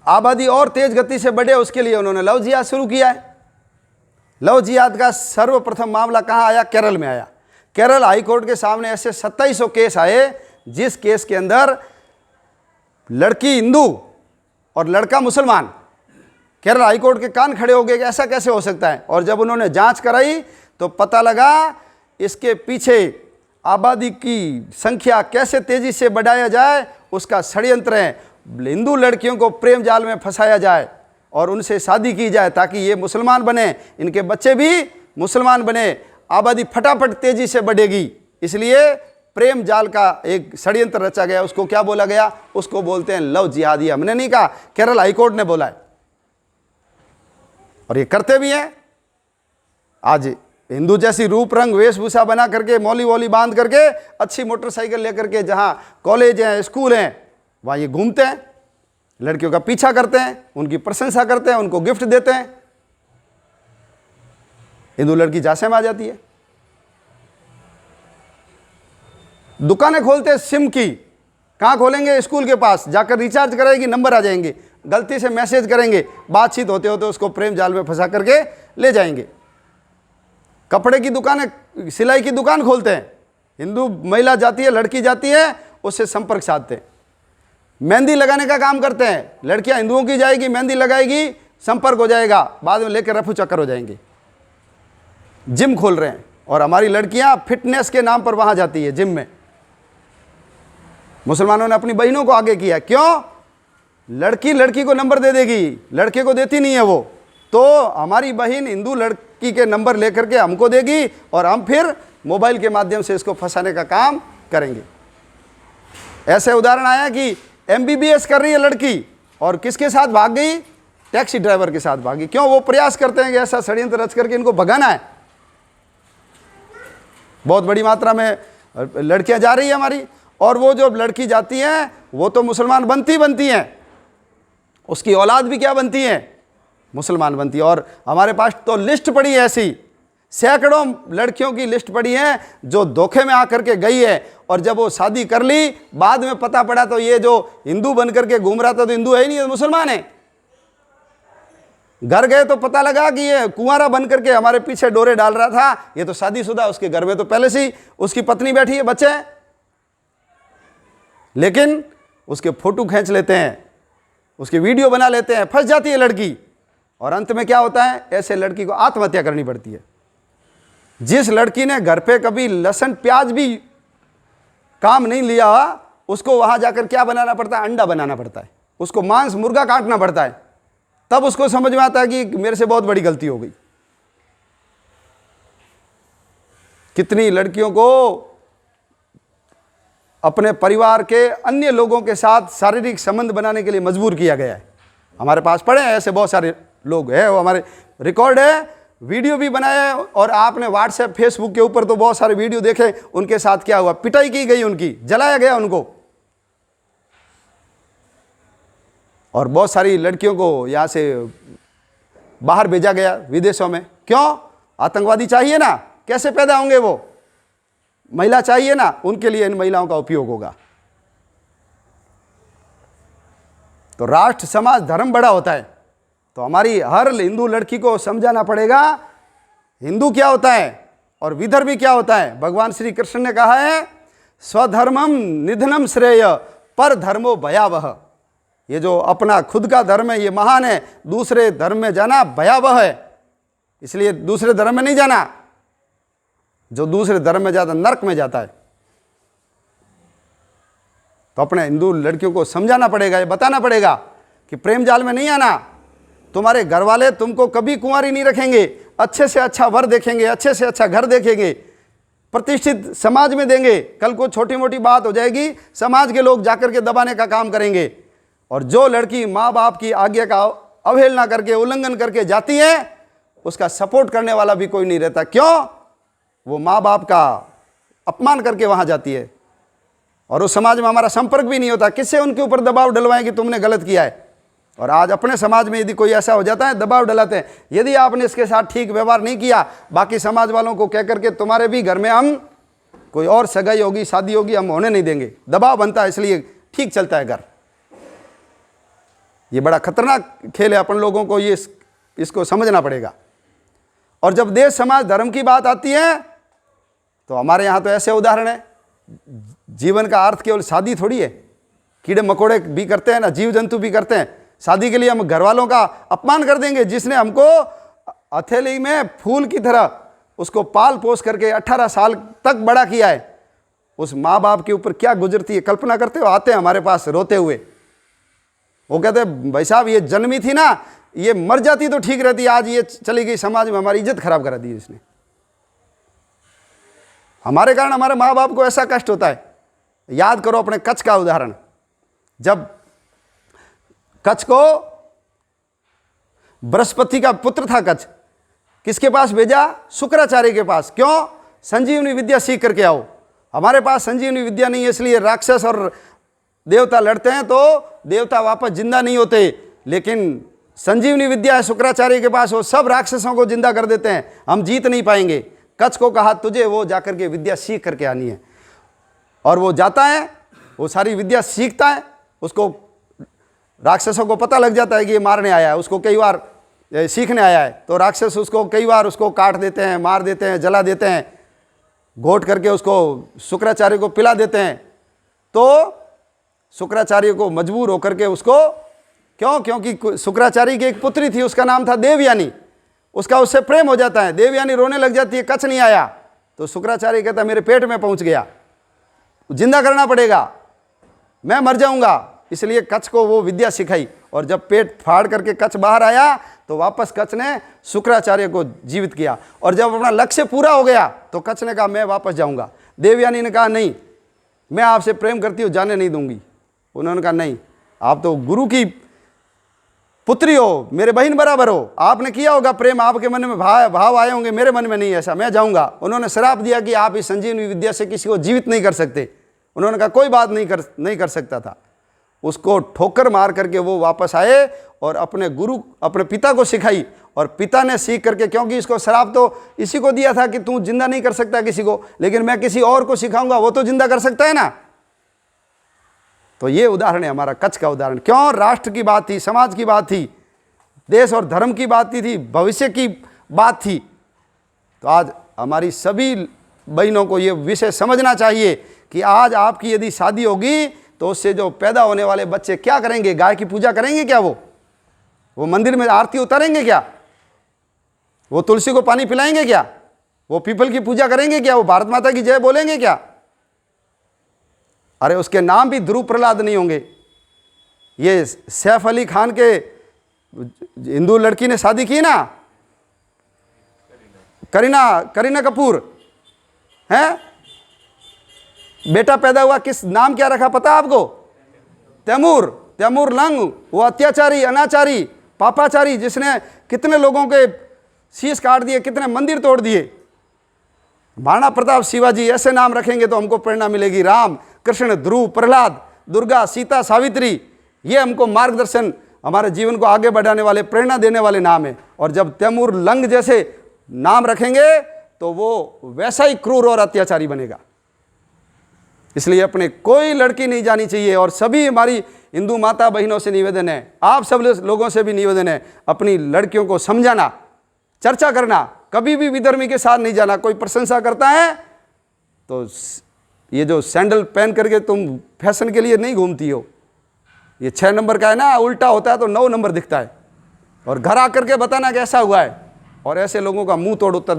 आबादी और तेज गति से बढ़े, उसके लिए उन्होंने लव जिहाद शुरू किया है। लव जिहाद का सर्वप्रथम मामला कहाँ आया? केरल में आया। केरल हाई कोर्ट के सामने ऐसे 2700 केस आए, जिस केस के अंदर लड़की हिंदू और लड़का मुसलमान। केरल हाई कोर्ट के कान खड़े हो गए कि ऐसा कैसे हो सकता है। और जब उन्होंने जांच कराई तो पता लगा इसके पीछे आबादी की संख्या कैसे तेजी से बढ़ाया जाए उसका षड्यंत्र है। हिंदू लड़कियों को प्रेम जाल में फंसाया जाए और उनसे शादी की जाए ताकि ये मुसलमान बने, इनके बच्चे भी मुसलमान बने, आबादी फटाफट तेजी से बढ़ेगी। इसलिए प्रेम जाल का एक षड्यंत्र रचा गया। उसको क्या बोला गया? उसको बोलते हैं लव जिहाद। ये हमने नहीं कहा, केरल हाईकोर्ट ने बोला है और ये करते भी हैं। आज हिंदू जैसी रूप रंग वेशभूषा बना करके, मौली वौली बांध करके, अच्छी मोटरसाइकिल लेकर के जहां कॉलेज हैं, स्कूल हैं, वहां ये घूमते हैं, लड़कियों का पीछा करते हैं, उनकी प्रशंसा करते हैं, उनको गिफ्ट देते हैं। हिंदू लड़की झांसे में आ जाती है। दुकानें खोलते हैं सिम की। कहां खोलेंगे? स्कूल के पास जाकर रिचार्ज कराएगी, नंबर आ जाएंगे, गलती से मैसेज करेंगे, बातचीत होते होते उसको प्रेम जाल में फंसा करके ले जाएंगे। कपड़े की दुकानें, सिलाई की दुकान खोलते हैं, हिंदू महिला जाती है, लड़की जाती है, उससे संपर्क साधते हैं। मेहंदी लगाने का काम करते हैं, लड़कियां हिंदुओं की जाएगी, मेहंदी लगाएगी, संपर्क हो जाएगा, बाद में लेकर रफू चक्कर हो जाएंगे। जिम खोल रहे हैं और हमारी लड़कियां फिटनेस के नाम पर वहां जाती है जिम में। मुसलमानों ने अपनी बहनों को आगे किया। क्यों? लड़की लड़की को नंबर दे देगी, लड़के को देती नहीं है वो, तो हमारी बहन हिंदू लड़की के नंबर लेकर के हमको देगी और हम फिर मोबाइल के माध्यम से इसको फंसाने का काम करेंगे। ऐसे उदाहरण आया कि MBBS कर रही है लड़की और किसके साथ भाग गई? टैक्सी ड्राइवर के साथ भागी। क्यों? वो प्रयास करते हैं कि ऐसा षड्यंत्र रच करके इनको भगाना है। बहुत बड़ी मात्रा में लड़कियां जा रही है हमारी, और वो जो लड़की जाती हैं वो तो मुसलमान बनती हैं, उसकी औलाद भी क्या बनती है? मुसलमान बनती है। और हमारे पास तो लिस्ट पड़ी है, ऐसी सैकड़ों लड़कियों की लिस्ट पड़ी है जो धोखे में आकर के गई है, और जब वो शादी कर ली, बाद में पता पड़ा तो ये जो हिंदू बन करके घूम रहा था तो हिंदू है ही नहीं, मुसलमान है। घर गए तो पता लगा कि ये कुंवारा बन करके हमारे पीछे डोरे डाल रहा था, ये तो शादीशुदा, उसके घर में तो पहले से ही उसकी पत्नी बैठी है, बच्चे हैं, लेकिन उसके फोटो खींच लेते हैं, उसकी वीडियो बना लेते हैं, फंस जाती है लड़की। और अंत में क्या होता है? ऐसे लड़की को आत्महत्या करनी पड़ती है। जिस लड़की ने घर पे कभी लहसुन प्याज भी काम नहीं लिया, उसको वहां जाकर क्या बनाना पड़ता है? अंडा बनाना पड़ता है, उसको मांस मुर्गा काटना पड़ता है, तब उसको समझ में आता है कि मेरे से बहुत बड़ी गलती हो गई। कितनी लड़कियों को अपने परिवार के अन्य लोगों के साथ शारीरिक संबंध बनाने के लिए मजबूर किया गया है। हमारे पास पड़े हैं ऐसे बहुत सारे लोग हैं, वो हमारे रिकॉर्ड है, वीडियो भी बनाया है। और आपने व्हाट्सएप फेसबुक के ऊपर तो बहुत सारे वीडियो देखे, उनके साथ क्या हुआ? पिटाई की गई उनकी, जलाया गया उनको, और बहुत सारी लड़कियों को यहाँ से बाहर भेजा गया विदेशों में। क्यों? आतंकवादी चाहिए ना, कैसे पैदा होंगे वो? महिला चाहिए ना, उनके लिए इन महिलाओं का उपयोग होगा। तो राष्ट्र, समाज, धर्म बड़ा होता है, तो हमारी हर हिंदू लड़की को समझाना पड़ेगा हिंदू क्या होता है और विधर्मी क्या होता है। भगवान श्री कृष्ण ने कहा है, स्वधर्मम निधनम श्रेय पर धर्मो भयावह। ये जो अपना खुद का धर्म है ये महान है, दूसरे धर्म में जाना भयावह है, इसलिए दूसरे धर्म में नहीं जाना। जो दूसरे धर्म में जाता नरक में जाता है। तो अपने हिंदू लड़कियों को समझाना पड़ेगा, ये बताना पड़ेगा कि प्रेम जाल में नहीं आना। तुम्हारे घर वाले तुमको कभी कुंवारी नहीं रखेंगे, अच्छे से अच्छा वर देखेंगे, अच्छे से अच्छा घर देखेंगे, प्रतिष्ठित समाज में देंगे। कल को छोटी मोटी बात हो जाएगी, समाज के लोग जाकर के दबाने का काम करेंगे। और जो लड़की माँ बाप की आज्ञा का अवहेलना करके, उल्लंघन करके जाती है, उसका सपोर्ट करने वाला भी कोई नहीं रहता। क्यों? वो माँ बाप का अपमान करके वहां जाती है, और उस समाज में हमारा संपर्क भी नहीं होता। किससे उनके ऊपर दबाव डलवाएं कि तुमने गलत किया है। और आज अपने समाज में यदि कोई ऐसा हो जाता है, दबाव डलाते हैं, यदि आपने इसके साथ ठीक व्यवहार नहीं किया, बाकी समाज वालों को कह करके तुम्हारे भी घर में हम कोई और सगाई होगी, शादी होगी, हम होने नहीं देंगे। दबाव बनता है, इसलिए ठीक चलता है घर। ये बड़ा खतरनाक खेल है, अपन लोगों को ये इसको समझना पड़ेगा। और जब देश समाज धर्म की बात आती है तो हमारे यहाँ तो ऐसे उदाहरण है, जीवन का अर्थ केवल शादी थोड़ी है, कीड़े मकोड़े भी करते हैं ना, जीव जंतु भी करते हैं। शादी के लिए हम घर वालों का अपमान कर देंगे, जिसने हमको हथेली में फूल की तरह उसको पाल पोस करके 18 साल तक बड़ा किया है, उस माँ बाप के ऊपर क्या गुजरती है, कल्पना करते हो। आते हैं हमारे पास रोते हुए, वो कहते हैं भाई साहब ये जन्मी थी ना, ये मर जाती तो ठीक रहती, आज ये चली गई, समाज में हमारी इज्जत खराब करा दी इसने। हमारे कारण हमारे माँ बाप को ऐसा कष्ट होता है। याद करो अपने कच्छ का उदाहरण, जब कच्छ को बृहस्पति का पुत्र था कच्छ, किसके पास भेजा? शुक्राचार्य के पास। क्यों? संजीवनी विद्या सीख करके आओ। हमारे पास संजीवनी विद्या नहीं है, इसलिए राक्षस और देवता लड़ते हैं तो देवता वापस जिंदा नहीं होते, लेकिन संजीवनी विद्या है शुक्राचार्य के पास, वो सब राक्षसों को जिंदा कर देते हैं, हम जीत नहीं पाएंगे। कच्छ को कहा तुझे वो जाकर के विद्या सीख करके आनी है, और वो जाता है, वो सारी विद्या सीखता है। उसको राक्षसों को पता लग जाता है कि ये मारने आया है, उसको कई बार सीखने आया है, तो राक्षस उसको कई बार उसको काट देते हैं, मार देते हैं, जला देते हैं, घोट करके उसको शुक्राचार्य को पिला देते हैं। तो शुक्राचार्य को मजबूर होकर के उसको, क्यों? क्योंकि शुक्राचार्य की एक पुत्री थी, उसका नाम था देवयानी, उसका उससे प्रेम हो जाता है। देवयानी रोने लग जाती है, कच्छ नहीं आया, तो शुक्राचार्य कहता है मेरे पेट में पहुंच गया, जिंदा करना पड़ेगा, मैं मर जाऊंगा। इसलिए कच्छ को वो विद्या सिखाई, और जब पेट फाड़ करके कच्छ बाहर आया तो वापस कच्छ ने शुक्राचार्य को जीवित किया। और जब अपना लक्ष्य पूरा हो गया तो कच्छ ने कहा मैं वापस जाऊंगा। देवयानी ने कहा नहीं, मैं आपसे प्रेम करती हूँ, जाने नहीं दूंगी। उन्होंने कहा नहीं, आप तो गुरु की पुत्री हो, मेरे बहन बराबर हो, आपने किया होगा प्रेम, आपके मन में भाव आए होंगे, मेरे मन में नहीं ऐसा, मैं जाऊंगा। उन्होंने श्राप दिया कि आप इस संजीवनी विद्या से किसी को जीवित नहीं कर सकते। उन्होंने कहा कोई बात नहीं कर सकता था। उसको ठोकर मार करके वो वापस आए और अपने गुरु, अपने पिता को सिखाई, और पिता ने सीख करके, क्योंकि इसको श्राप तो इसी को दिया था कि तू जिंदा नहीं कर सकता किसी को, लेकिन मैं किसी और को सिखाऊंगा, वो तो जिंदा कर सकता है ना। तो ये उदाहरण है हमारा कच्छ का उदाहरण। क्यों? राष्ट्र की बात थी, समाज की बात थी, देश और धर्म की बात थी, भविष्य की बात थी। तो आज हमारी सभी बहनों को ये विषय समझना चाहिए कि आज आपकी यदि शादी होगी तो उससे जो पैदा होने वाले बच्चे क्या करेंगे? गाय की पूजा करेंगे क्या? वो मंदिर में आरती उतारेंगे क्या? वो तुलसी को पानी पिलाएंगे क्या? वो पीपल की पूजा करेंगे क्या? वो भारत माता की जय बोलेंगे क्या? अरे उसके नाम भी ध्रुव प्रहलाद नहीं होंगे। ये सैफ अली खान के हिंदू लड़की ने शादी की ना, करीना कपूर है, बेटा पैदा हुआ, किस नाम क्या रखा पता आपको? तैमूर लंग। वो अत्याचारी, अनाचारी, पापाचारी, जिसने कितने लोगों के शीश काट दिए, कितने मंदिर तोड़ दिए। महाराणा प्रताप, शिवाजी, ऐसे नाम रखेंगे तो हमको प्रेरणा मिलेगी। राम, कृष्ण, ध्रुव, प्रहलाद, दुर्गा, सीता, सावित्री, ये हमको मार्गदर्शन, हमारे जीवन को आगे बढ़ाने वाले, प्रेरणा देने वाले नाम है। और जब तैमूर लंग जैसे नाम रखेंगे तो वो वैसा ही क्रूर और अत्याचारी बनेगा। इसलिए अपने कोई लड़की नहीं जानी चाहिए। और सभी हमारी हिंदू माता बहनों से निवेदन है, आप सब लोगों से भी निवेदन है, अपनी लड़कियों को समझाना, चर्चा करना, कभी भी विधर्मी के साथ नहीं जाना। कोई प्रशंसा करता है तो ये जो सैंडल पहन करके तुम फैशन के लिए नहीं घूमती हो, ये 6 नंबर का है ना, उल्टा होता है तो 9 नंबर दिखता है, और घर आकर के बताना कैसा हुआ है, और ऐसे लोगों का मुंह तोड़ उत्तर